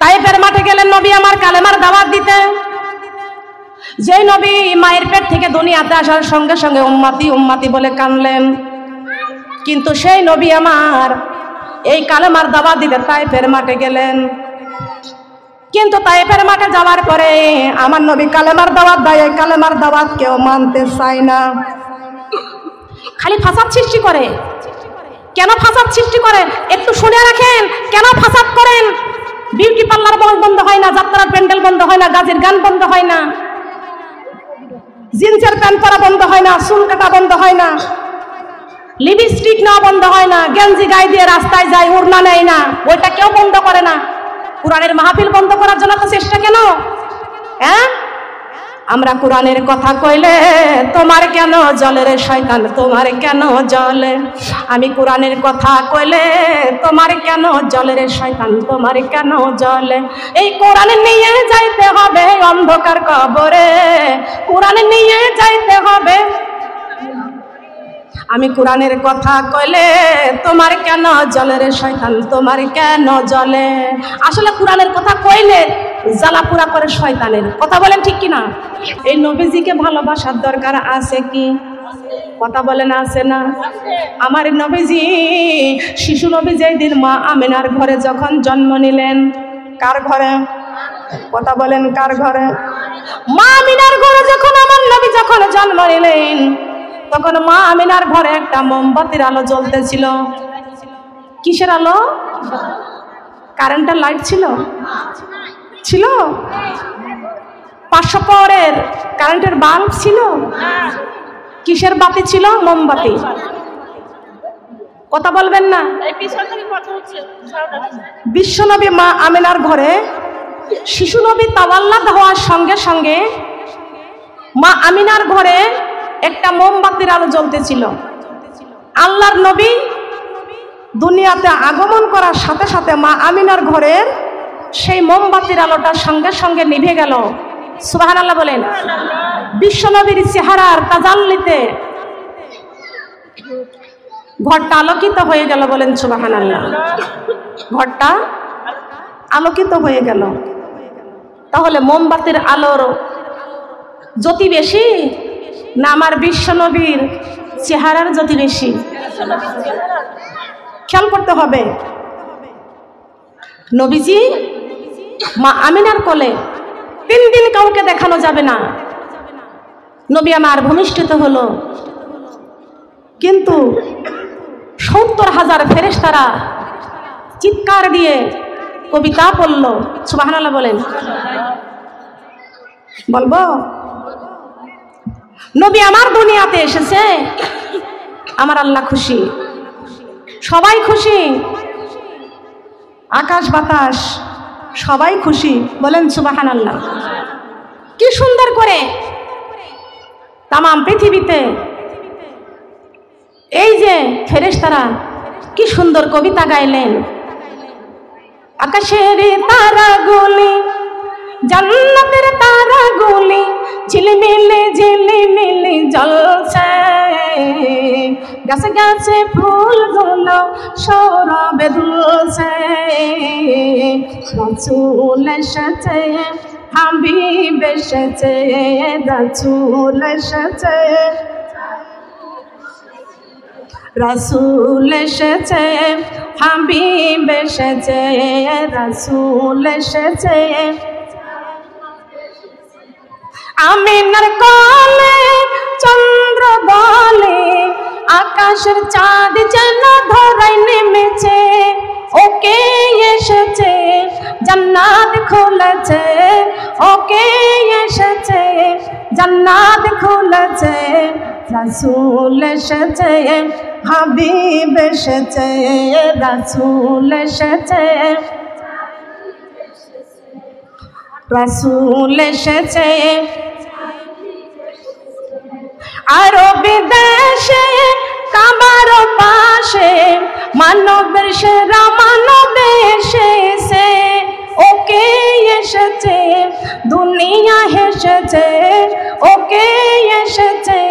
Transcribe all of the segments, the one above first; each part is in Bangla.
তাইফের মাঠে গেলেন নবী আমার কালেমার দাওয়াত দিতে। যেই নবী মায়ের পেট থেকে দুনিয়াতে আসার সঙ্গে সঙ্গে উম্মতি উম্মতি বলে কানলেন, কিন্তু সেই নবী আমার এই কালেমার দাওয়াত দিতে তাইফের মাঠে গেলেন। কিন্তু তাইফের মাঠে যাওয়ার পরে আমার নবী কালেমার দাওয়াত দেয়, এই কালেমার দাওয়াত কেউ মানতে চায় না, খালি ফাসাদ সৃষ্টি করে। কেন ফাসাদ সৃষ্টি করে একটু শুনে রাখেন, কেন ফাসাদ করেন? বিউটি পার্লার বন্ধ হয় না, যাত্রার প্যান্ডেল বন্ধ হয় না, গাজের গান বন্ধ হয় না, জিন্সের প্যান্ট পরা বন্ধ হয় না, চুল কাটা বন্ধ হয় না, লিপস্টিক নেওয়া বন্ধ হয় না, গেঞ্জি গায়ে দিয়ে রাস্তায় যায়, ওড়না নেয় না, ওইটা কেউ বন্ধ করে না। কোরআনের মাহফিল বন্ধ করার জন্য তো চেষ্টা কেন? হ্যাঁ, আমরা কোরআনের কথা কইলে তোমার কেন জ্বলে রে শয়তান, তোমার কেন জ্বলে? আমি কোরআনের কথা কইলে তোমার কেন জ্বলে রে শয়তান, তোমার কেন জ্বলে? এই কোরআন নিয়ে যাইতে হবে অন্ধকার কবরে, কোরআন নিয়ে যাইতে হবে। আমি কোরআনের কথা কইলে তোমার কেন জ্বলে রে শয়তান, তোমার কেন জ্বলে? আসলে কোরআনের কথা কইলে জ্বালা পুরা করে শয়তানের। কথা বলেন ঠিক কিনা? এই নবীজিকে ভালোবাসার দরকার আছে কি? কথা বলেন আছে না? আমার নবীজি শিশু নবী যেই দিন মা আমিনার ঘরে যখন জন্ম নিলেন, কার ঘরে? কথা বলেন কার ঘরে? মা আমিনার ঘরে যখন আমার নবী যখন জন্ম নিলেন, তখন মা আমিনার ঘরে একটা মোমবাতির আলো জ্বলতেছিল। কিসের আলো? কারেন্টের লাইট ছিল? ছিল? 500 পাওয়ারের কারেন্টের বাল্ব ছিল? কিসের বাতি ছিল? মোমবাতি। কথা বলবেন না? বিশ্বনবী মা আমিনার ঘরে শিশু নবী তাওয়াল্লাদ হওয়ার সঙ্গে সঙ্গে মা আমিনার ঘরে একটা মোমবাতির আলো জ্বলতেছিল। আল্লাহর নবী দুনিয়াতে আগমন করার সাথে সাথে মা আমিনার ঘরের সেই মোমবাতির আলোটার সঙ্গে সঙ্গে নিভে গেল। সুবহানাল্লাহ বলেন। বিশ্বনবীর চেহারার তাজাল্লিতে ঘরটা আলোকিত হয়ে গেল, বলেন সুবহানাল্লাহ। ঘরটা আলোকিত হয়ে গেল। তাহলে মোমবাতির আলোর জ্যোতি বেশি না আমার বিশ্বনবীর চেহারার জ্যোতি বেশি? খেয়াল করতে হবে। নবীজি মা আমিনার কোলে 3 দিন কাউকে দেখানো যাবে না। নবী আমার ভূমিষ্ঠিত হলো, কিন্তু 70,000 ফেরেশতারা চিৎকার দিয়ে কবিতা পড়ল। সুবহানাল্লাহ বলেন। বলবো নবী আমার দুনিয়াতে এসেছে, আমার আল্লাহ খুশি, সবাই খুশি, আকাশ বাতাস সবাই খুশি, বলেন সুবহানাল্লাহ। কি সুন্দর করে তাম পৃথিবীতে এই যে ফেরেশতারা কি সুন্দর কবিতা গাইলেন। আকাশের তারাগুলি, জান্নাতের তারাগুলি ঝিলমিলে ঝিলমিলে জ্বলছে, গাছে গাছে ফুলগুলো সৌরভে দুলছে। রাসূল এসেছে, হাবিব এসেছে, রাসূল এসেছে, রাসূল এসেছে, হাবিব এসেছে, রাসূল এসেছে। আমিনার কোলে চন্দ্র বলে, আকাশের চাঁদ যেন ধরায় নেমেছে। ওকে এসেছে, জান্নাত খুলেছে, ওকে এসেছে, জান্নাত খুলেছে। রাসূল এসেছে, হাবিব এসেছে, রাসূল এসেছে, রাসূল এসেছে। আরব দেশে কাবার পাশে মানবের সেরা মানব এসেছে। ওকে এসেছে, দুনিয়া হেসেছে, ওকে এসেছে,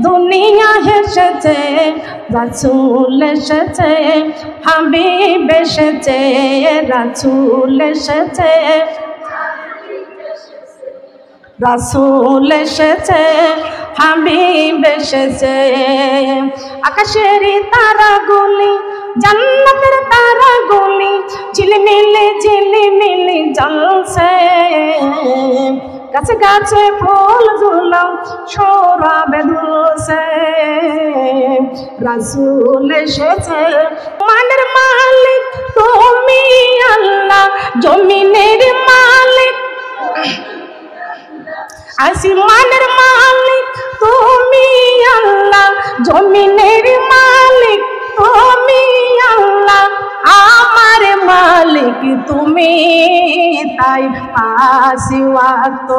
দুনিয়া হেসেছে, রাসূল এসেছে, হাবিব এসেছে, রাসূল এসেছে, রাসূল এসেছে, হাবিব এসেছে। আকাশের তারাগুলি, জান্নাতের তারাগুলি ঝিলমিলে ঝিলমিলে জ্বলছে, গাছে গাছে ফুলগুলো সরাবে দুলছে, রাসূল এসেছে। মানের মালিক তুমি আল্লাহ, জমিনের মালিক, আসমানের মালিক তুমি আল্লাহ, জমিনের মালিক তুমি আল্লাহ, আমার মালিক তুমি। তাই পাঁচ ওয়াক্ত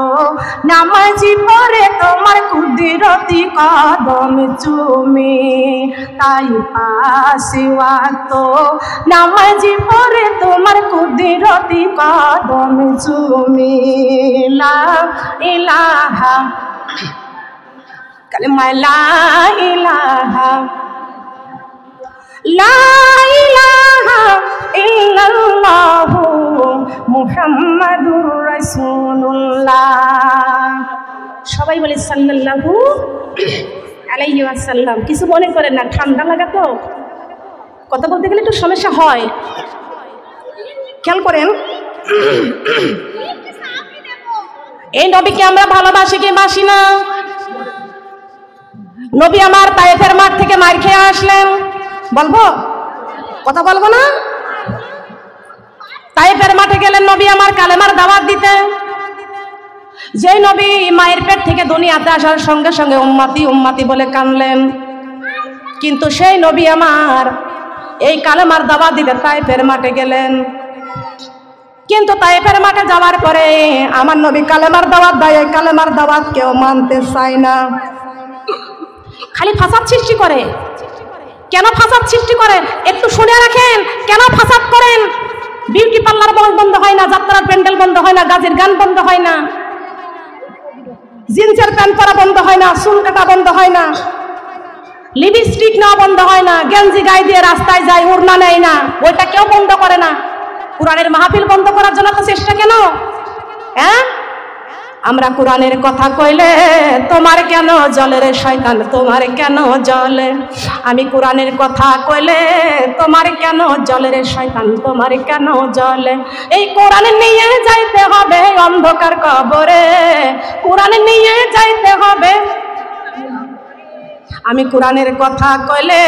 নামাজি পড়ে তোমার কুদরতি কদম চুমি, তাই পাঁচ ওয়াক্ত নামাজি পড়ে তোমার কুদরতি কদম চুমি। লা ইলাহা কালেমা লা ইলাহা, লা ইলাহা ইল্লাল্লাহু মুহাম্মাদুর রাসূলুল্লাহ। সবাই বলে সাল্লাল্লাহু আলাইহি ওয়াসাল্লাম। কিছু মনে করেন না, ঠান্ডা লাগা তো, কথা বলতে গেলে একটু সমস্যা হয়, খেয়াল করেন। এই নবীকে আমরা ভালোবাসি কি বাসি না? নবী আমার তায়েফের মাঠ থেকে মার খেয়ে আসলেন, বলবো? কথা বলবো না? তায়েফের মাঠে গেলেন নবী আমার কালেমার দাওয়াত দিতে। যেই নবী মায়ের পেট থেকে দুনিয়াতে আসার সঙ্গে সঙ্গে উম্মতি উম্মতি বলে কানলেন, কিন্তু সেই নবী আমার এই কালেমার দাওয়াত দিতে তায়েফের মাঠে গেলেন। কিন্তু তায়েফের মাঠে যাওয়ার পরে আমার নবী কালেমার দাওয়াত দেয়, কালেমার দাওয়াত কেউ মানতে চায় না, খালি ফাসাদ সৃষ্টি করে। কেন ফাসাদ সৃষ্টি করে একটু শুনে রাখেন। কেন ফাসাদ করেন? বিউটি পার্লার বন্ধ হয় না, যাত্রার প্যান্ডেল বন্ধ হয় না, গাজের গান বন্ধ হয় না, জিন্সের প্যান্ট পরা বন্ধ হয় না, চুল কাটা বন্ধ হয় না, লিপস্টিক নেওয়া বন্ধ হয় না, গেঞ্জি গায়ে দিয়ে রাস্তায় যায়, ওড়না নেয় না, ওইটা কেউ বন্ধ করে না। কোরআনের মাহফিল বন্ধ করার জন্য তো চেষ্টা কেন? হ্যাঁ, আমরা কোরআনের কথা কইলে তোমার কেন জলে রে শয়তান, তোমার কেন জলে? আমি কোরআনের কথা কইলে তোমার কেন জলে রে শয়তান, তোমার কেন জলে? এই কোরআন নিয়ে যাইতে হবে অন্ধকার কবরে, কোরআন নিয়ে যাইতে হবে। আমি কোরআনের কথা কইলে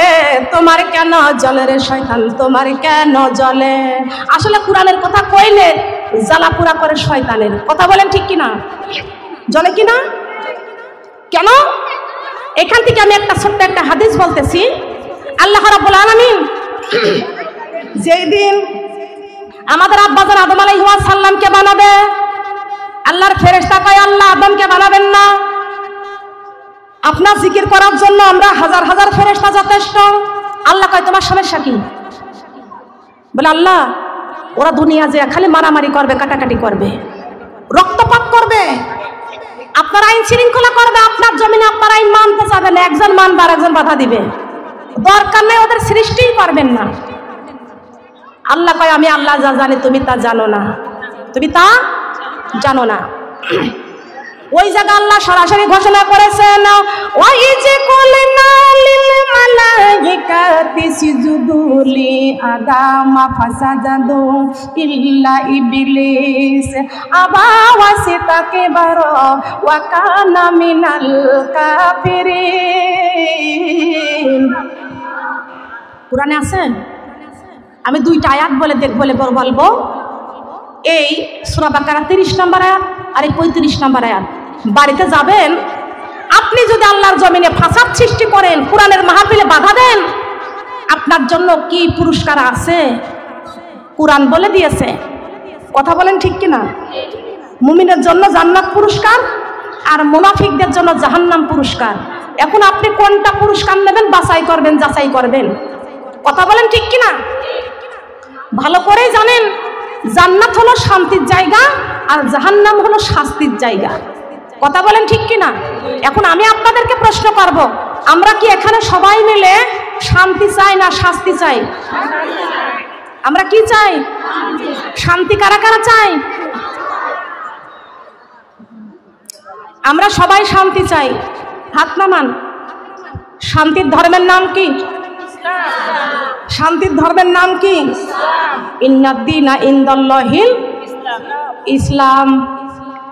তোমার কেন জলে রে শয়তান, তোমার কেন জলে? আসলে কোরআনের কথা কইলে জ্বালা পুরা করে শয়তানের। কথা বলেন ঠিক কিনা? জলে কিনা? কেন? এখান থেকে আমি একটা ছোট্ট একটা হাদিস বলতেছি। আল্লাহ রাব্বুল আলামিন যেই দিন আমাদের আব্বাজান আদম আলাইহিস সালামকে বানাবে, আল্লাহর ফেরেশতা কয় আল্লাহ আদমকে বানাবেন না, আপনার জিকির করার জন্য আমরা হাজার হাজার ফেরেশতা যথেষ্ট। আল্লাহ কয় তোমার সমস্যা কি? বলে আল্লাহ ওরা দুনিয়া যে খালি মারামারি করবে, কাটাকাটি করবে, রক্তপাত করবে, আপনার আইন শৃঙ্খলা করবে, আপনার জমিনে আপনার আইন মানতে চাবে না, একজন মানবে আর একজন বাধা দিবে, দরকার নেই ওদের সৃষ্টিই করবেন না। আল্লাহ কয় আমি আল্লাহ যা জানি তুমি তা জানো না, তুমি তা জানো না। ওই জায়গা আল্লাহ সরাসরি ঘোষণা করেছেন, ওই যে কুলনা লিল মালাইকাতি সিজুদু লি আদামা ফাসাজাদু ইল্লা ইবলিস আবা ওয়াসতাকবার ওয়া কানা মিনাল কাফিরিন। কুরআনে আছে, আমি দুইটা আয়াত বলবো। এই সূরা বাকারা 30 নম্বর আয়াত আর 35 নম্বর আয়াত। বাড়িতে যাবেন, আপনি যদি আল্লাহর জমিনে ফাসাদ সৃষ্টি করেন, কোরআনের মাহফিলে বাধা দেন, আপনার জন্য কি পুরস্কার আছে কোরআন বলে দিয়েছে। কথা বলেন ঠিক কিনা? মুমিনের জন্য জান্নাত পুরস্কার আর মুনাফিকদের জন্য জাহান্নাম পুরস্কার। এখন আপনি কোনটা পুরস্কার নেবেন বাছাই করবেন, যাচাই করবেন। কথা বলেন ঠিক কিনা? ভালো করেই জানেন জান্নাত হলো শান্তির জায়গা আর জাহান্নাম হলো শাস্তির জায়গা। কথা বলেন ঠিক কিনা? এখন আমি আপনাদেরকে প্রশ্ন করব, আমরা কি এখানে সবাই মিলে শান্তি চাই না শাস্তি চাই? আমরা কি চাই? শান্তি। কারা কারা চাই? আমরা সবাই শান্তি চাই, হাত নামান। শান্তির ধর্মের নাম কি? শান্তির ধর্মের নাম কি? ইন্নাদ্দীনা ইনদাল্লাহিল ইসলাম।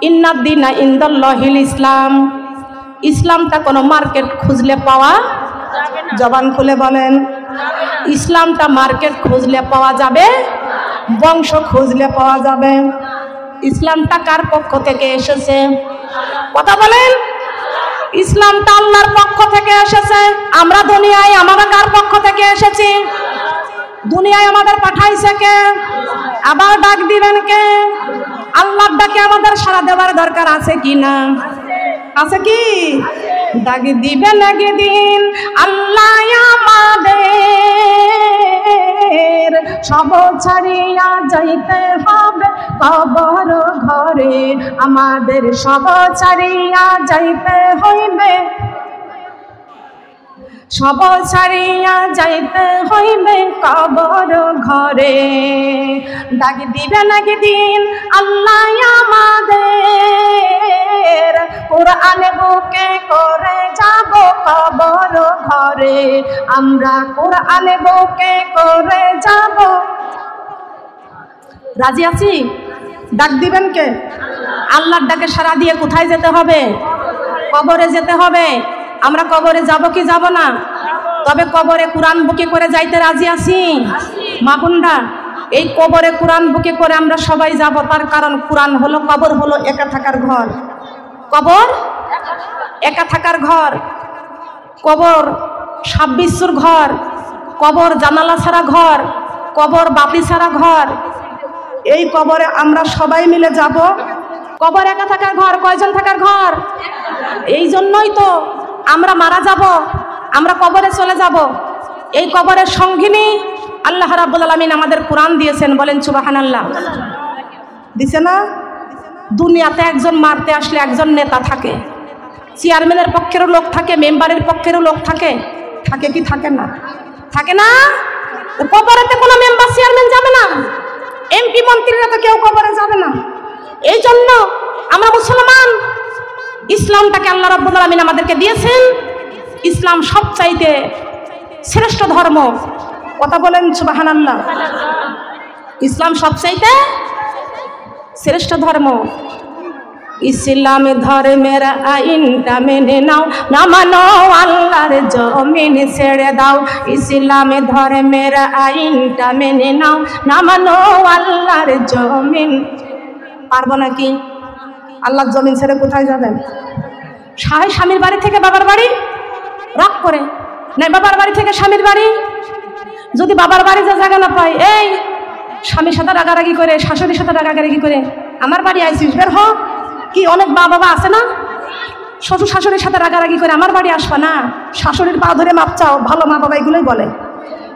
ইন্নাদ্দীনা ইনদাল্লাহিল ইসলাম। ইসলামটা কোনো মার্কেট খুঁজলে পাওয়া, জবান খুলে বলেন, ইসলামটা মার্কেট খুঁজলে পাওয়া যাবে, বংশ খুঁজলে পাওয়া যাবে। ইসলামটা কার পক্ষ থেকে এসেছে? কথা বলেন। ইসলামটা আল্লাহর পক্ষ থেকে এসেছে। আমরা দুনিয়ায় আমরা কার পক্ষ থেকে এসেছি? দুনিয়ায় আমাদের পাঠাইছে কে? আবার ডাক দিবেন কে? আল্লাহর ডাকে আমাদের সাড়া দেওয়ার দরকার আছে কি না? আছে কি? ডাক দিবেন একদিন আল্লাহ আমাদের, সব ছাড়িয়া যাইতে হবে কবর ঘরে। আমাদের সব ছাড়িয়া যাইতে হইবে, সব ছাড়িয়া যাইতে হইবে কবর ঘরে। ডাক দিবেন একদিন আল্লাহ আমাদের, কোরআনে বুকে করে যাব কবর ঘরে। আমরা কোরআনে বুকে করে যাব। রাজি আছি? ডাক দিবেন কে? আল্লাহর ডাকে সাড়া দিয়ে কোথায় যেতে হবে? কবরে যেতে হবে। আমরা কবরে যাব কি যাব না? তবে কবরে কোরআন বুকে করে যাইতে রাজি আছি? মা বোনরা, এই কবরে কোরআন বুকে করে আমরা সবাই যাব। তার কারণ কোরআন হলো, কবর হলো একা থাকার ঘর। কবর একা থাকার ঘর। কবর সাপ বিচ্ছুর ঘর। কবর জানালা ছাড়া ঘর। কবর বাতি ছাড়া ঘর। এই কবরে আমরা সবাই মিলে যাব। কবর একা থাকার ঘর। কয়জন থাকার ঘর? এই জন্যই তো আমরা মারা যাব, আমরা কবরে চলে যাব। এই কবরের সঙ্গিনী আল্লাহ রাব্বুল আলামিন আমাদের কোরআন দিয়েছেন। বলেন সুবহানাল্লাহ। দিছে না? দুনিয়াতে একজন মারতে আসলে একজন নেতা থাকে, চেয়ারম্যানের পক্ষেরও লোক থাকে, মেম্বারের পক্ষেরও লোক থাকে। থাকে কি থাকে না? থাকে না? কবরেতে কোনো মেম্বার চেয়ারম্যান যাবে না, এমপি মন্ত্রীরা তো কেউ কবরে যাবে না। এই জন্য আমরা মুসলমান, ইসলামটাকে আল্লাহ রাব্বুল আলামিন আমাদেরকে দিয়েছেন। ইসলাম সবচাইতে শ্রেষ্ঠ ধর্ম। কথা বলেন সুবহানাল্লাহ। ইসলাম সবচাইতে শ্রেষ্ঠ ধর্ম। ইসলাম ধর্মের আইনটা মেনে নাও, না মানো আল্লাহর জমিন ছেড়ে দাও। ইসলাম ধর্মের আইনটা মেনে নাও, না মানো আল্লাহর জমিন। পারবো নাকি? আল্লাহর জমিন ছেড়ে কোথায় যাবেন? স্বামীর বাড়ি থেকে বাবার বাড়ি রাগ করে, না বাবার বাড়ি থেকে স্বামীর বাড়ি। যদি বাবার বাড়ি যা জায়গা না পাই, এই স্বামীর সাথে রাগারাগি করে, শাশুড়ির সাথে রাগারাগি করে আমার বাড়ি আইসিস, বের হ। কি অনেক মা বাবা আছে না, শ্বশুর শাশুড়ির সাথে রাগারাগি করে আমার বাড়ি আসবা না। শাশুড়ির পা ধরে মাপ চাও, ভালো মা বাবা এগুলোই বলে।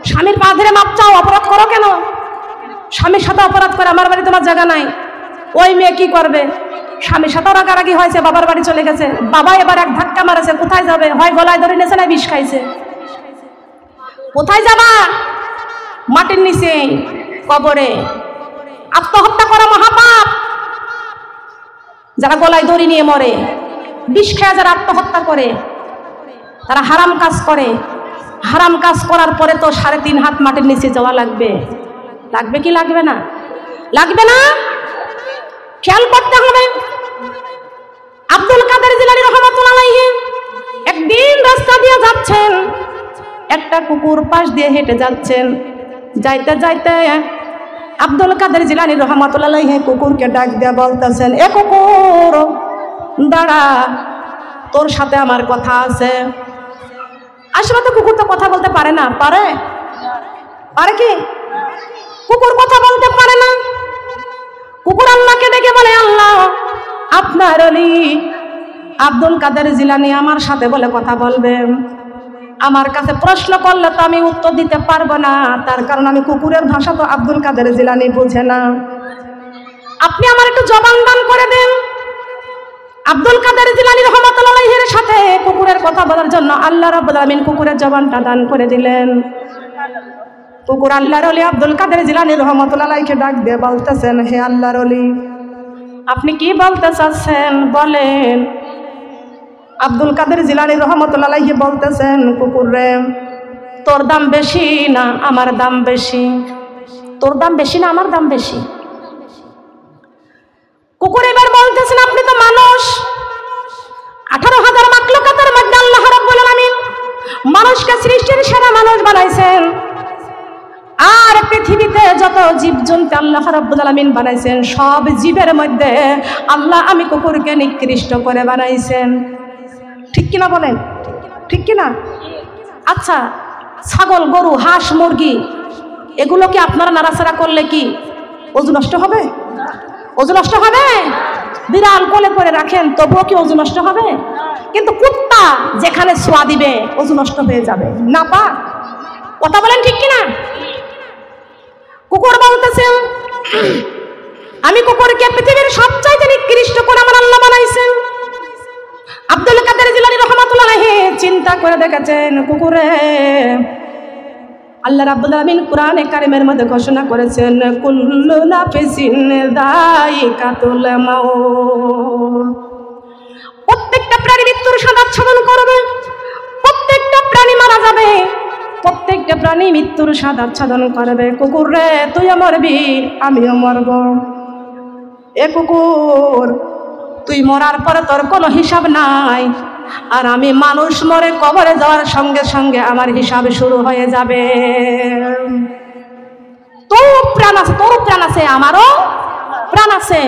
স্বামীর পা ধরে মাপ চাও, অপরাধ করো কেন? স্বামীর সাথে অপরাধ করে আমার বাড়ি তোমার জায়গা নাই। ওই মেয়ে কি করবে? স্বামীর সাথেও রাগারাগি হয়েছে, বাবার বাড়ি চলে গেছে। বাবা এবার এক ধাক্কা মারেছে, কোথায় যাবে? হয় গলায় ধরে নিয়েছে, না বিষ খাইছে। কোথায় যাবা? মাটির নিচে, কবরে। আত্মহত্যা করা মহাপাপ। যারা গলায় দড়ি নিয়ে মরে, বিষ খেয়ে যারা আত্মহত্যা করে, তারা হারাম কাজ করে। হারাম কাজ করার পরে তো 3.5 হাত মাটির নিচে যাওয়া লাগবে। লাগবে কি লাগবে না? লাগবে না? খেয়াল করতে হবে। আব্দুল কাদের জিলানী রাহমাতুল্লাহ আলাইহি একদিন রাস্তা দিয়ে যাচ্ছেন, একটা কুকুর পাশ দিয়ে হেঁটে যাচ্ছেন। যাইতে যাইতে আব্দুল কাদের জিলানী রাহমাতুল্লাহ আলাইহি কুকুরকে ডাক দিয়ে বলতেছেন, এ কুকুর দাঁড়া, তোর সাথে আমার কথা আছে। আসলে তো কুকুর তো কথা বলতে পারে না। পারে? পারে কি? কুকুর কথা বলতে পারে না। কুকুর আল্লাহকে ডেকে বলে, আল্লাহ আপনার ওলি আব্দুল কাদের জিলানী আমার সাথে বলে কথা বলবে। আমার কাছে প্রশ্ন করলে তো আমি উত্তর দিতে পারবো না, তার কারণ আমি কুকুরের ভাষা তো আব্দুল কাদের জিলানী বুঝে না। আপনি আমার একটু জবান দান করে দেন। আব্দুল কাদের জিলানী রাহমাতুল্লাহি আলাইহির সাথে কুকুরের কথা বলার জন্য আল্লাহ রাব্বুল আলামিন কুকুরের জবানটা দান করে দিলেন। কুকুর আল্লাহর ওলি আব্দুল কাদের জিলানী রাহমাতুল্লাহি আলাইহিকে ডাক দিয়ে বলতেছেন, হে আল্লাহর ওলি, আপনি কি বলতে চাচ্ছেন বলেন। আব্দুল কাদের জিলানী রাহমাতুল্লাহি আলাইহি বলতেছেন, কুকুর রে, তোর দাম বেশি না আমার দাম বেশি? তোর দাম বেশি না আমার দাম বেশি? কুকুর এবার বলতেছেন, আপনি তো মানুষ, 18,000 মাখলুকাতের মধ্যে আল্লাহ রাব্বুল আলামিন মানুষকে সৃষ্টির সেরা মানুষ বানাইছেন। আর পৃথিবীতে যত জীবজন্তু আল্লাহ রাব্বুল আলামিন বানাইছেন, সব জীবের মধ্যে আল্লাহ আমি কুকুরকে নিকৃষ্ট করে বানাইছেন। ঠিক কিনা বলেন? ঠিক কিনা? আচ্ছা, ছাগল, গরু, হাঁস, মুরগি এগুলো কি আপনারা নাড়াচাড়া করলে কি ওযু নষ্ট হবে? ওযু নষ্ট হবে? বিড়াল কোলে করে রাখেন তবুও কি ওযু নষ্ট হবে? কিন্তু কুত্তা যেখানে ছোঁয়া দিবে ওযু নষ্ট হয়ে যাবে না। পা কথা বলেন ঠিক কিনা? কুকুর বলতেছে, আমি কুকুরকে পৃথিবীর সবচাইতে নিকৃষ্ট করে আমার আল্লাহ বানাইছেন। আব্দুল কাদের জিলানী রাহমাতুল্লাহি আলাইহি চিন্তা করে দেখেছেন, কুকুরে আল্লাহ রাব্বুল আলামিন কোরআনে কারিমের মধ্যে ঘোষণা করেছেন, কুল্লু নাফসিন যায়িকাতুল মাউত। প্রত্যেকটা প্রাণী মৃত্যুর স্বাদ আস্বাদন করবে, প্রত্যেকটা প্রাণী মারা যাবে, প্রত্যেকটা প্রাণী মৃত্যুর স্বাদ আস্বাদন করবে। কুকুর রে, তুইও মরবি আমিও মরব। এ কুকুর, তুই মরার পরে তোর কোনো হিসাব নাই, আর আমি মানুষ মরে কবরে যাওয়ার সঙ্গে সঙ্গে আমার হিসাব শুরু হয়ে যাবে। তোর প্রাণ আছে, তোর প্রাণ আছে, আমারও প্রাণ আছে।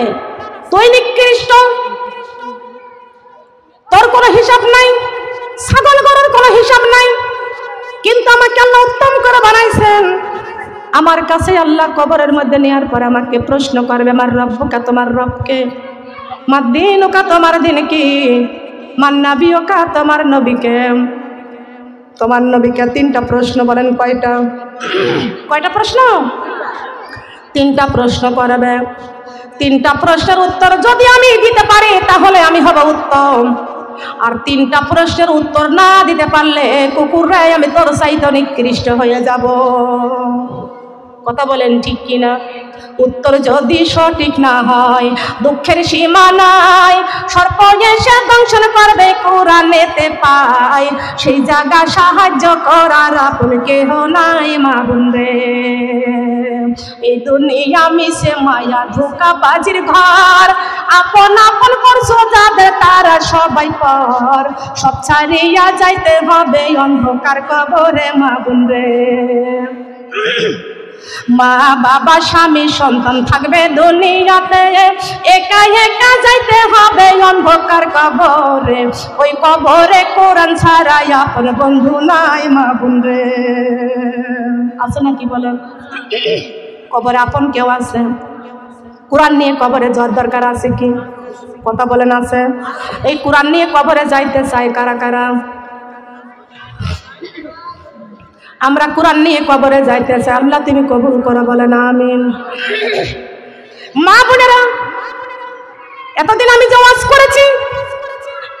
তুই নিকৃষ্ট, তোর কোনো হিসাব নাই, ছাগল গরুর কোনো হিসাব নাই, কিন্তু আমাকে আল্লাহ উত্তম করে বানাইছেন। আমার কাছে আল্লাহ কবরের মধ্যে নেওয়ার পর আমাকে প্রশ্ন করবে, আমার রব্বুকা, তোমার রবকে, মার দিনুকা, তোমার দিন কি, মার নবিয়ুকা, তোমার নবীকে। তোমার নবীকে 3টা প্রশ্ন বলেন। কয়টা? কয়টা প্রশ্ন? 3টা প্রশ্ন করবে। 3টা প্রশ্নের উত্তর যদি আমি দিতে পারি তাহলে আমি হব উত্তম, আর 3টা প্রশ্নের উত্তর না দিতে পারলে কুকুর রে, আমি তোর চাইতে নিকৃষ্ট হয়ে যাব। কথা বলেন ঠিক কিনা? উত্তর যদি সঠিক না হয় দুঃখের সীমা নাই, সর্প এসে দংশন করবে কোরআনেতে পাই, সেই জায়গা সাহায্য করার আপন কেহ নাই। মা বোন রে, এই দুনিয়া মিশে মায়া ধোঁকাবাজির ঘর, আপন আপন করছো যাদের তারা সবাই পর, সব ছাড়িয়া যাইতে হবে অন্ধকার কবরে। মা বোন রে, মা বাবা স্বামী সন্তান থাকবে দুনিয়াতে, একা একা যাইতে হবে অন্ধকার কবরে, ওই কবরে কোরআন ছাড়া আপন বন্ধু নাই। মা বোন রে, আছে নাকি বলেন? কবরে আপন কেউ আছে? কোরআন নিয়ে কবরে যাওয়ার দরকার আছে কি? কথা বলেন আছে? এই কোরআন নিয়ে কবরে যাইতে চাই কারা কারা? আমরা কোরআন নিয়ে কবরে যাইতেছে, আল্লাহ তুমি কবুল করো, বলেন আমিন। মা বোনেরা, এতদিন আমি যে ওয়াজ করেছি,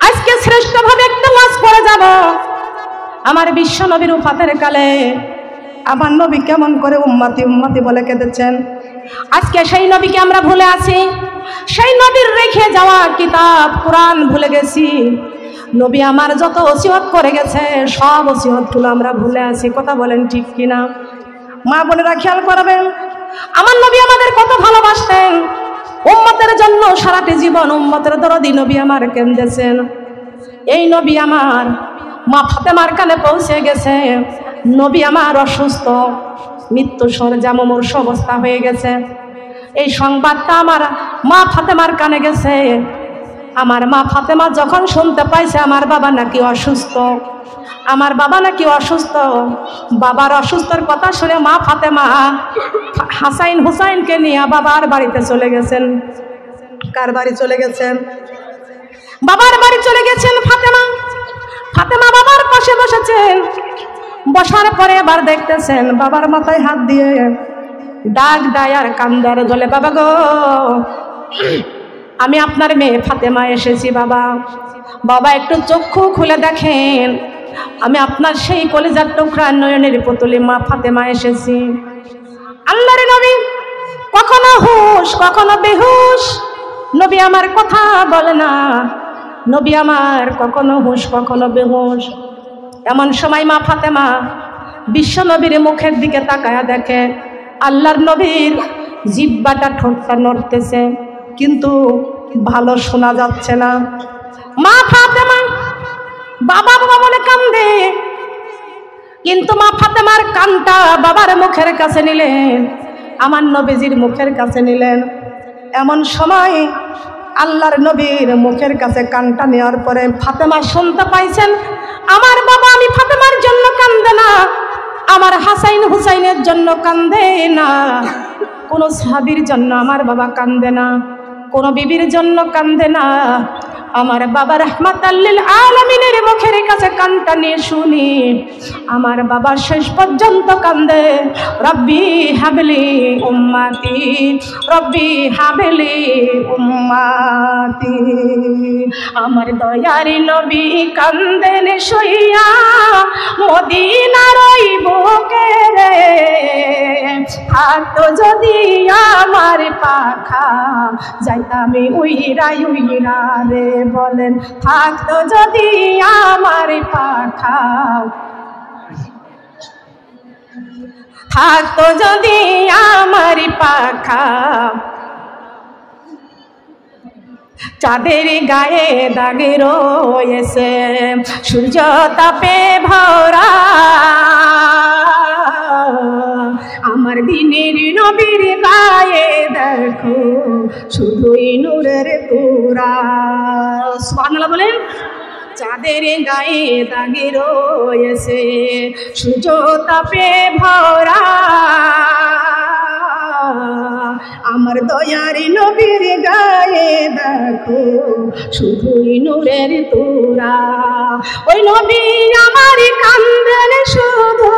আজকে শ্রেষ্ঠভাবে একটা ওয়াজ করে যাব। আমার বিশ্ব নবীর উফাতের কালে আমার নবী কেমন করে উম্মতি উম্মতি বলে কেঁদেছেন। আজকে সেই নবীকে আমরা ভুলে আছি, সেই নবীর রেখে যাওয়া কিতাব কোরআন ভুলে গেছি। নবী আমার যত ওসিয়ত করে গেছে সব ওসিয়তগুলো আমরা ভুলে আছি। কথা বলেন ঠিক কিনা? মা বোনেরা খেয়াল করবেন, আমার নবী আমাদের কত ভালোবাসতেন, উম্মতের জন্য সারাটি জীবন উম্মতের দরদি নবী আমার কেঁদেছেন। এই নবী আমার মা ফাতেমার কানে পৌঁছে গেছে, নবী আমার অসুস্থ, মৃত্যু সরজা মুমূর্ষ অবস্থা হয়ে গেছে। এই সংবাদটা আমার মা ফাতেমার কানে গেছে। আমার মা ফাতেমা যখন শুনতে পাইছে আমার বাবা নাকি অসুস্থ, আমার বাবা নাকি অসুস্থ, বাবার অসুস্থর কথা শুনে মা ফাতেমা হাসাইন হুসাইনকে নিয়ে বাবার বাড়িতে চলে গেছেন। কার বাড়ি চলে গেছেন? বাবার বাড়ি চলে গেছেন ফাতেমা। ফাতেমা বাবার পাশে বসেছেন, বসার পরে এবার দেখতেছেন বাবার মাথায় হাত দিয়ে ডাক দেয় আর কান্দার বলে, বাবা গো, আমি আপনার মেয়ে ফাতেমা এসেছি বাবা। বাবা একটু চক্ষু খুলে দেখেন, আমি আপনার সেই কলিজার টুকরা নয়নের পুতুলি মা ফাতেমা এসেছি। আল্লাহর নবী কখনো হুঁশ কখনো বেহুশ, নবী আমার কথা বলে না, নবী আমার কখনো হুঁশ কখনো বেহুশ। এমন সময় মা ফাতেমা বিশ্ব নবীর মুখের দিকে তাকায়া দেখে আল্লাহর নবীর জিহ্বাটা ঠোঁটটা নড়তেছে, কিন্তু ভালো শোনা যাচ্ছে না। মা ফাতেমা বাবা বাবা বলে কান্দে, কিন্তু মা ফাতেমার কানটা বাবার মুখের কাছে নিলেন, আমার নবীজির মুখের কাছে নিলেন। এমন সময় আল্লাহর নবীর মুখের কাছে কানটা নেওয়ার পরে ফাতেমা শুনতে পাইছেন, আমার বাবা আমি ফাতেমার জন্য কান্দে না, আমার হাসাইন হুসাইনের জন্য কান্দে না, কোন সাহাবীর জন্য আমার বাবা কান্দে না, কোন বিবির জন্য কান্দে না, আমার বাবা রাহমাতাল লিল আলামিনের মুখের কাছে কানটা নিয়ে শুনি আমার বাবা শেষ পর্যন্ত কান্দে, রব্বি হাবলি উম্মতি, রব্বি হাবলি উম্মতি। আমার দয়ার নবী কান্দেন শুইয়া মদিনার ওই বুকে রে, থাকতো যদি আমার পাখা যাইতাম উইরা উইরা রে, বলেন থাকতো যদি আমার পাখা, থাকতো যদি আমার পাখা, চাঁদের গায়ে দাগে রয়েছে সূর্য তাপে ভরা, আমার দিনের নবীর গায়ে দেখো শুধুই নূরের তোরা। সুবহানাল্লাহ বলেন। চাঁদের গায়ে দাগে রয়েছে সূর্য তাপে ভরা, আমার দয়ার নবীর গায়ে দেখো শুধুই নূরের তোরা। ওই নবী আমার কান্দেন শুধু,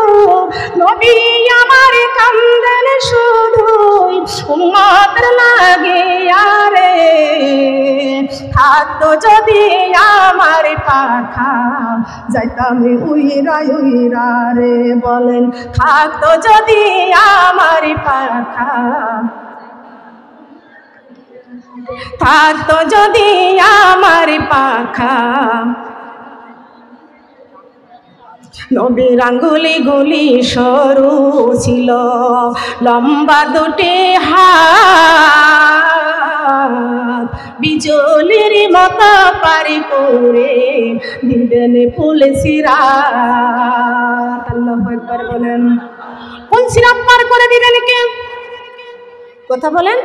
নবী আমার কান্দেন শুধু উম্মতের লাগে আরে, থাকতো যদি আমার পাখা যাইতাম উইরা উইরা রে, বলেন থাকতো যদি আমার পাখা, থাকতো যদি আমার পাখা। নবীর আঙ্গুলি গুলি সরু ছিল, লম্বা দুটি হাত বিজলির মতো পারি করে দিবেন ফুল সিরাত। আল্লাহু আকবার বলেন। ফুল সিরাত পার করে দিবেন কে? কথা বলেন।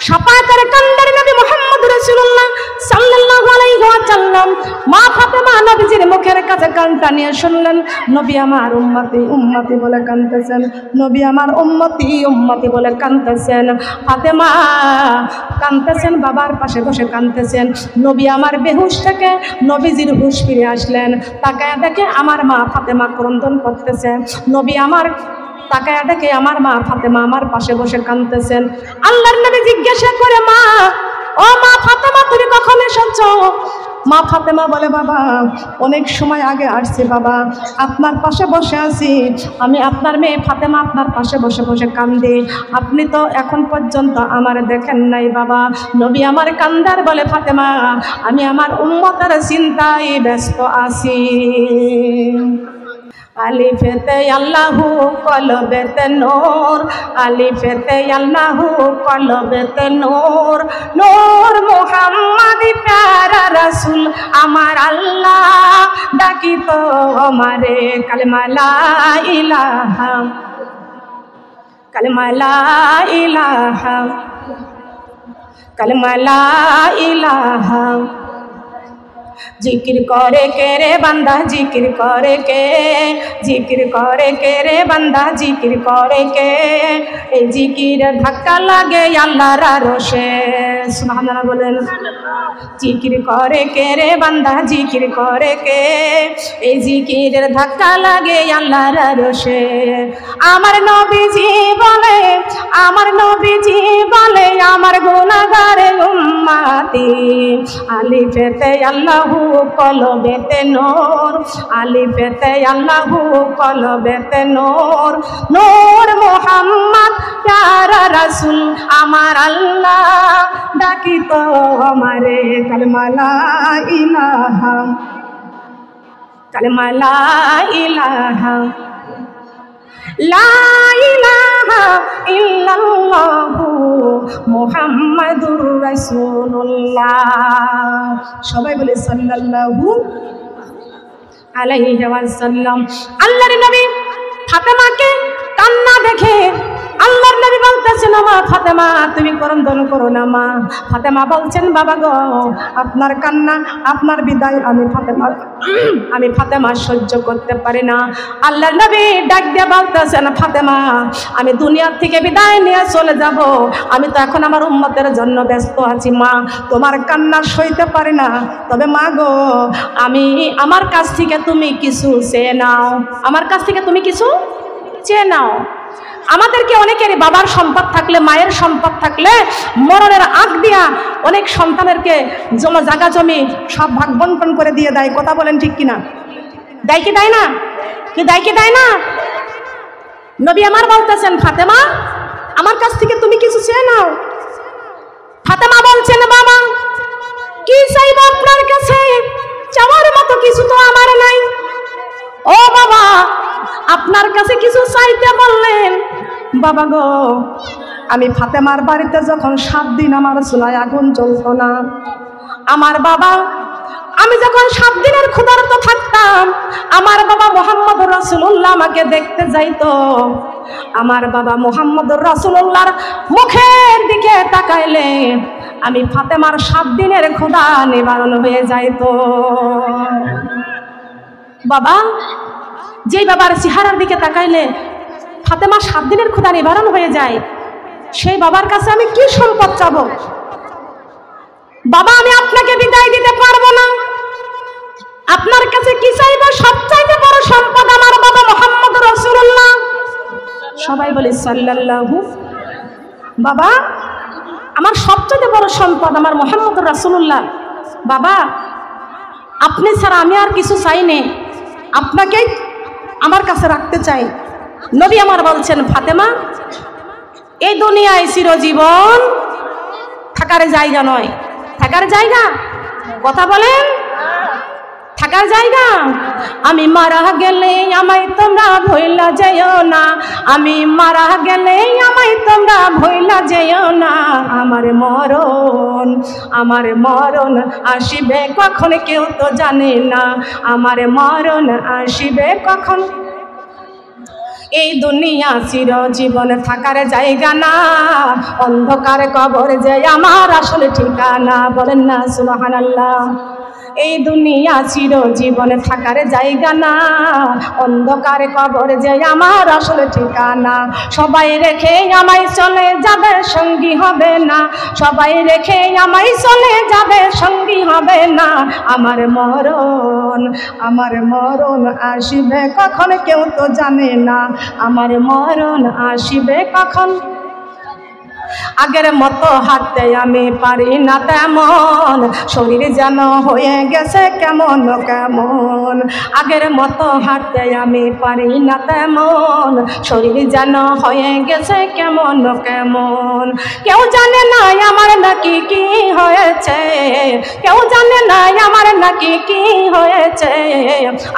শাফাআতের কান্ডারি নবী মুহাম্মদ রাসূলুল্লাহ সাল্লাল্লাহু আলাইহি ওয়াসাল্লাম মা ফাতেমা নবীজির মুখের কাছে কানটা নিয়ে শুনলেন, নবী আমার উম্মতি উম্মতি বলে কাঁদতেছেন, নবী আমার উম্মতি উম্মতি বলে কাঁদতেছেন। ফাতেমা কাঁদতেছেন, বাবার পাশে বসে কাঁদতেছেন। নবী আমার বেহুশ থেকে নবীজির হুশ ফিরে আসলেন, তাকায় দেখে আমার মা ফাতেমা ক্রন্দন করতেছে। নবী আমার তাকায় দেখে আমার মা ফাতেমা আমার পাশে বসে কাঁদতেছেন। আল্লাহর নবী জিজ্ঞাসা করে, মা ও মা ফাতেমা তুমি কখন এসেছো? মা ফাতেমা বলে, বাবা অনেক সময় আগে আসছি বাবা, আপনার পাশে বসে আছি, আমি আপনার মেয়ে ফাতেমা আপনার পাশে বসে বসে কান্দি, আপনি তো এখন পর্যন্ত আমার দেখেন নাই বাবা। নবী আমার কান্দার বলে, ফাতেমা আমি আমার উম্মতের চিন্তায় ব্যস্ত আছি। আলিফেতে আল্লাহু কলবেতে নূর, আলিফেতে আল্লাহু কলবেতে নূর, নূর মুহাম্মদ প্যারা রাসূল আমার আল্লাহ ডাকি তো আমারে, কালেমা লা ইলাহা, কালেমা লা ইলাহা, কালেমা লা ইলাহা। জিকির করে কে রে বান্দা, জিকির করে কে, জিকির করে কে রে বান্দা, জিকির করে কে, এই জিকির ধাক্কা লাগে আল্লাহর আরশে। সুবহানাল্লাহ বলেন। জিকির করে কে রে বান্দা, জিকির করে কে? এই জিকিরের ধাক্কা লাগে আল্লাহর রশে। আমার নবীজি বলে, আমার নবীজি বলে, আমার গুনাহগারে উম্মতি, আলিফেতে আল্লাহু কলবেতে নূর, আলিফেতে আল্লাহু কলবেতে নূর, নূর মুহাম্মদ প্যারা রাসূল আমার আল্লাহ ডাকিত আমারে, কালেমা লা ইলাহা, কালেমা লা ইলাহা, লা ইলাহা ইল্লাল্লাহু মুহাম্মাদুর রাসূলুল্লাহ। সবাই বলে সাল্লাল্লাহু আলাইহি ওয়াসাল্লাম। আল্লাহর নবী ফাতেমাকে কান্না দেখে আল্লাহর নবী বলতেছেন, মা ফাতেমা তুমি ক্রন্দন করো না মা। ফাতেমা বলছেন, বাবা গো আপনার কান্না, আপনার বিদায় আমি ফাতেমা সহ্য করতে পারি না। আল্লাহর নবী ডাক দিয়ে বলতেছেন, ফাতেমা আমি দুনিয়ার থেকে বিদায় নিয়ে চলে যাব, আমি তো এখন আমার উম্মতের জন্য ব্যস্ত আছি মা, তোমার কান্না সইতে পারি না। তবে মা গো আমি আমার কাছ থেকে তুমি কিছু চেয়ে নাও, আমার কাছ থেকে তুমি কিছু চেয়ে নাও। আমাদেরকে অনেকেরই বাবার সম্পদ থাকলে, মায়ের সম্পদ থাকলে মরণের আগ দিয়া অনেক সন্তানেরকে জায়গা জমি সব ভাগ বন্টন করে দিয়ে দেয়। কথা বলেন ঠিক কিনা? দেয় কি দেয় না? কি দেয় কি দেয় না? নবী আমার বলতেছেন, ফাতেমা আমার কাছ থেকে তুমি কিছু চেয়ে নাও। ফাতেমা বলছেন, বাবা কি চাইব আপনার কাছে? চাওয়ার মতো কিছু তো আমার নাই। ও বাবা আপনার কাছে কিছু চাইতে বললেন। বাবা গো আমি ফাতেমার বাড়িতে যখন 7 দিন আমার চুলায় আগুন জ্বলতো না, আমার বাবা আমি যখন 7 দিনের ক্ষুধার্ত থাকতাম, আমার বাবা মুহাম্মদুর রাসূলুল্লাহ আমাকে দেখতে যাইতো। আমার বাবা মুহাম্মদুর রাসূলুল্লাহর মুখের দিকে তাকাইলে আমি ফাতেমার 7 দিনের ক্ষুধা নিবারণ হয়ে যাইতো। বাবা যেই বাবার চেহারার দিকে তাকাইলে ফাতেমা 7 দিনের ক্ষুধা নিবারণ হয়ে যায়, সেই বাবার কাছে আমি কি সম্পদ চাবো? বাবা আমি আপনাকে বিদায় দিতে পারবো না, আপনার কাছে কি চাইবো? সবচাইতে বড় সম্পদ আমার বাবা মুহাম্মদুর রাসূলুল্লাহ। সবাই বলে সাল্লাল্লাহু। বাবা আমার সবচাইতে বড় সম্পদ আমার মুহাম্মদুর রাসূলুল্লাহ। বাবা আপনি ছাড়া আমি আর কিছু চাই না, আপনাকেই আমার কাছে রাখতে চাই। নবী আমার বলছেন, ফাতেমা এই দুনিয়ায় চিরজীবন থাকার জায়গা নয়। থাকার জায়গা? কথা বলেন, থাকার জায়গা? আমি মারা গেলে আমায় তোমরা ভুইলা যেও না, আমি মারা গেলে আমায় তোমরা ভুইলা যেও না। আমার মরণ আসিবে কখন কেউ তো জানে না, আমার মরণ আসিবে কখন। এই দুনিয়া চিরজীবন থাকার জায়গা না, অন্ধকার কবর যে আমার আসলে ঠিকানা। বলেন না সুবহানাল্লাহ। এই দুনিয়া চিরজীবন থাকার জায়গা না, অন্ধকার কবর যে আমার আসলে ঠিকানা। সবাই রেখে আমায় চলে যাবে সঙ্গী হবে না, সবাই রেখে আমায় চলে যাবে সঙ্গী হবে না। আমার মরণ আসিবে কখন কেউ তো জানে না, আমার মরণ আসিবে কখন। আগের মতো হাঁটতে আমি পারি না তেমন, শরীর যেন হয়ে গেছে কেমন কেমন। আগের মতো হাঁটতে আমি পারি না তেমন, শরীর যেন হয়ে গেছে কেমন কেমন। কেউ জানে না আমার নাকি কি হয়েছে, কেউ জানে না আমার নাকি কি হয়েছে।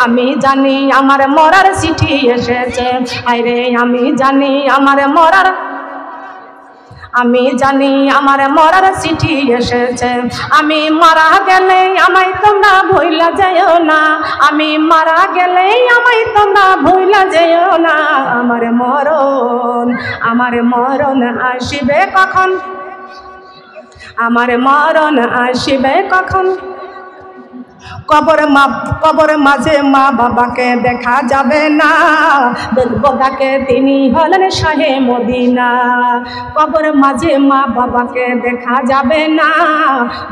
আমি জানি আমার মরার চিঠি এসেছে, আরে আমি জানি আমার মরার, আমি জানি আমার মরার চিঠি এসেছে। আমি মারা গেলে আমায় তোমরা ভুইলা যেও না, আমি মারা গেলে আমায় তোমরা ভুইলা যেও না। আমার মরণ আসিবে কখন, আমার মরণ আসিবে কখন। কবর মাঝে মা বাবাকে দেখা যাবে না, দেখবো যাকে তিনি হলেন শাহে মদিনা। কবর মাঝে মা বাবাকে দেখা যাবে না,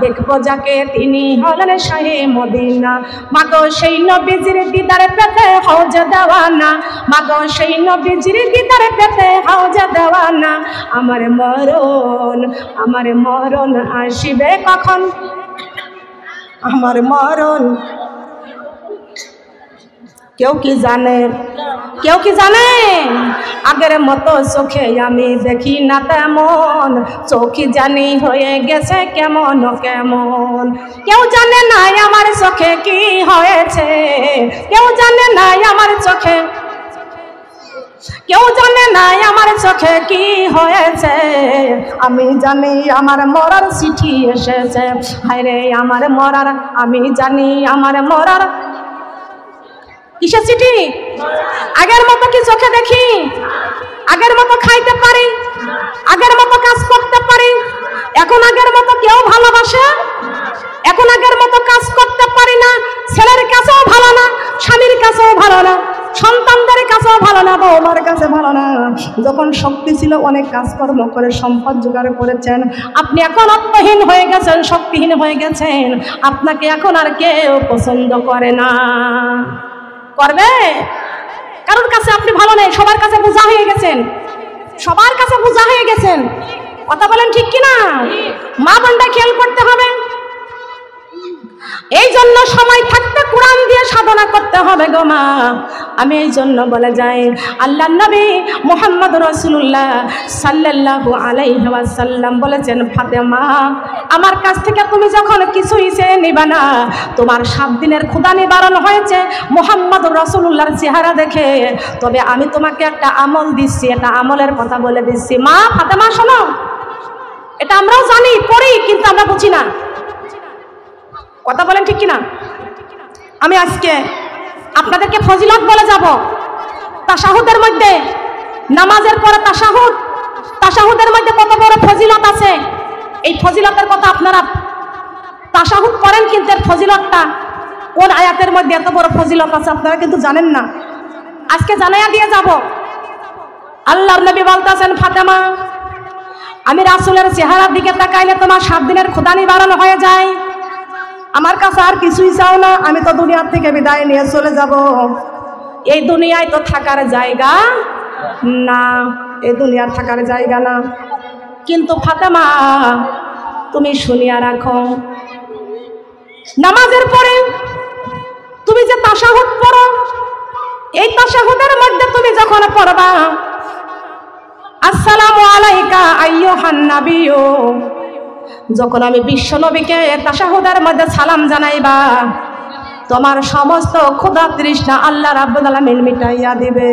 দেখবো যাকে তিনি হলেন শাহে মদিনা। মাগো সেই নবীজির দিদারে পেতে হওজে দেওয়ানা, মাগো সেই নবীজির দিদারে পেতে হওজে দেওয়ানা। আমার মরণ আসিবে কখন, আমার মরণ কেউ কি জানে, কেউ কি জানে? আগের মতো চোখে আমি দেখি না তেমন, চোখে জানি হয়ে গেছে কেমন কেমন। কেউ জানে না আমার চোখে কি হয়েছে, কেউ জানে না আমার চোখে, কেউ জানে না আমার চোখে কি হয়েছে। আমি জানি আমার মরার চিঠি এসেছে, হায়রে আমার মরার, আমি জানি আমার মরার কিসের চিঠি। আগের মতো কি চোখে দেখি, আগের মতো খাইতে পারি, আগের মতো কাজ করতে পারি? এখন আগের মতো কেউ ভালোবাসে, এখন আগের মতো কাজ করতে পারি না। ছেলের কাছেও ভালো না, স্বামীর কাছেও ভালো না, সন্তানদের কাছেও ভালো না, বৌমার কাছে ভালো না। যখন শক্তি ছিল অনেক কাজকর্ম করে সম্পদ জোগাড় করেছেন, আপনি এখন অর্থহীন হয়ে গেছেন, শক্তিহীন হয়ে গেছেন। আপনাকে এখন আর কেউ পছন্দ করে না। করবে? কারোর কাছে আপনি ভালো নেই, সবার কাছে বোঝা হয়ে গেছেন, সবার কাছে বোঝা হয়ে গেছেন। কথা বলেন ঠিক কিনা? মা বোনটা খেয়াল করতে হবে। এই জন্য সময় থাকতে কোরআন দিয়ে সাধনা করতে হবে গো মা। আমি এই জন্য বলে যাই, আল্লাহর নবী মুহাম্মদ রাসূলুল্লাহ সাল্লাল্লাহু আলাইহি ওয়াসাল্লাম বলেছেন, ফাতেমা আমার কাছ থেকে তুমি যখন কিছুই চেয়ে নিবা না, তোমার 7 দিনের ক্ষুধা নিবারণ হয়েছে মুহাম্মদ রাসূলুল্লাহর চেহারা দেখে, তবে আমি তোমাকে একটা আমল দিচ্ছি, এটা আমলের কথা বলে দিচ্ছি। মা ফাতেমা শোনো, এটা আমরাও জানি পড়ি, কিন্তু আমরা বুঝি না। কথা বলেন ঠিক কিনা? আমি আজকে আপনাদেরকে ফজিলত বলে যাব। তাশাহুদের মধ্যে, নামাজের পরে তাশাহুদ, তাশাহুদের মধ্যে কত বড় ফজিলত আছে। এই ফজিলতের কথা আপনারা তাশাহুদ করেন, কিন্তু এর ফজিলতটা কোন আয়াতের মধ্যে এত বড় ফজিলত আছে আপনারা কিন্তু জানেন না। আজকে জানাইয়া দিয়ে যাব। আল্লাহর নবী বলতেছেন, ফাতেমা আমি রাসূলের চেহারার দিকে তাকাইলে তোমার 7 দিনের ক্ষুধা নিবারণ হয়ে যায়। আমার কাছে আর কিছুই চাও না, আমি তো দুনিয়ার থেকে বিদায় নিয়ে চলে যাব। এই দুনিয়ায় তো থাকার জায়গা না, এই দুনিয়া থাকার জায়গা না। কিন্তু ফাতেমা তুমি শুনিয়া রাখো, নামাজের পরে তুমি যে তাশাহুদ পড়ো, এই তাশাহুদের মধ্যে তুমি যখন পড়বা আসসালামু আলাইকা আইয়ুহান নাবিয়্যু, যখন আমি বিশ্ব নবীকে তাশাহুদের মধ্যে সালাম জানাইবা, তোমার সমস্ত ক্ষুধা তৃষ্ণা আল্লাহ রাব্বুল আলামিন মিটাইয়া দিবে।